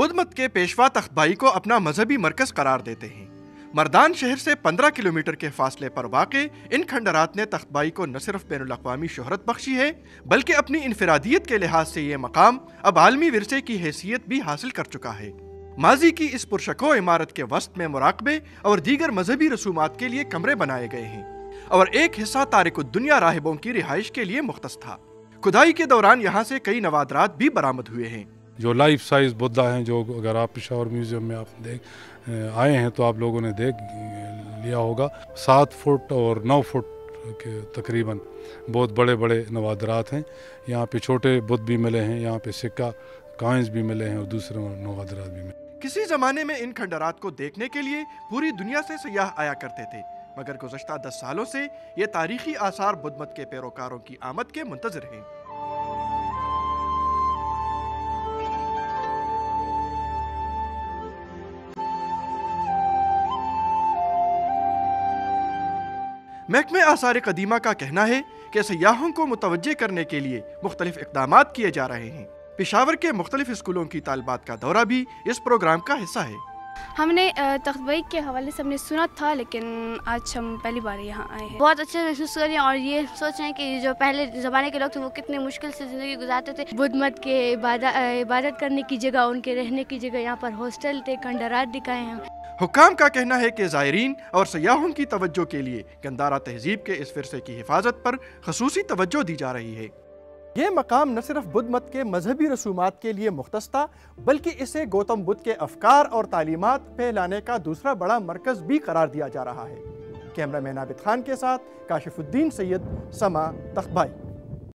بدھ مت کے پیشوا تختبائی کو اپنا مذہبی مرکز قرار دیتے ہیں۔ مردان شہر سے 15 کلومیٹر کے فاصلے پر واقع ان کھنڈرات نے تختبائی کو نہ صرف بین الاقوامی شہرت بخشی ہے بلکہ اپنی انفرادیت کے لحاظ سے یہ مقام اب عالمی ورثے کی حیثیت بھی حاصل کر چکا ہے۔ ماضی کی اس پرشکو عمارت کے وسط میں مراقبے اور دیگر مذہبی رسومات کے لیے کمرے بنائے گئے ہیں اور ایک حصہ تارک الدنیا راہبوں کی رہائش کے لیے مختص تھا۔ کھدائی کے دوران یہاں سے کئی نوادرات بھی برآمد ہوئے ہیں۔ جو لائف سائز بدھا ہیں، جو اگر آپ پشاور میوزیم میں آپ آئے ہیں تو آپ لوگوں نے دیکھ لیا ہوگا، 7 فٹ اور 9 فٹ کے تقریباً بہت بڑے بڑے نوادرات ہیں۔ یہاں پہ چھوٹے بدھ بھی ملے ہیں، یہاں پہ سکہ کائنز بھی ملے ہیں اور دوسرے نوادرات بھی ملے۔ کسی زمانے میں ان کھنڈرات کو دیکھنے کے لیے پوری دنیا سے سیاح آیا کرتے تھے، مگر گزشتہ 10 سالوں سے یہ تاریخی آثار بدھ مت کے پیروکاروں کی آمد کے منتظر ہیں۔ محکمہ آثار قدیمہ کا کہنا ہے کہ سیاحوں کو متوجہ کرنے کے لیے مختلف اقدامات کیے جا رہے ہیں۔ پشاور کے مختلف اسکولوں کی طالبات کا دورہ بھی اس پروگرام کا حصہ ہے۔ ہم نے تختبائی کے حوالے سے ہم نے سنا تھا، لیکن آج ہم پہلی بار یہاں آئے ہیں۔ بہت اچھے محسوس کر رہے ہیں اور یہ سوچ رہے ہیں کہ جو پہلے زمانے کے لوگ تھے وہ کتنے مشکل سے زندگی گزارتے تھے۔ بدھ مت کے عبادت کرنے کی جگہ، ان کے رہنے کی جگہ، یہاں پر ہاسٹل تھے، کھنڈرات دکھائے ہیں۔ حکام کا کہنا ہے کہ زائرین اور سیاحوں کی توجہ کے لیے گندھارا تہذیب کے اس ورثے کی حفاظت پر خصوصی توجہ دی جا رہی ہے۔ یہ مقام نہ صرف بدھ مت کے مذہبی رسومات کے لیے مختص تھا بلکہ اسے گوتم بدھ کے افکار اور تعلیمات پھیلانے کا دوسرا بڑا مرکز بھی قرار دیا جا رہا ہے۔ کیمرہ مین عابد خان کے ساتھ کاشف الدین سید، سما، تختبائی۔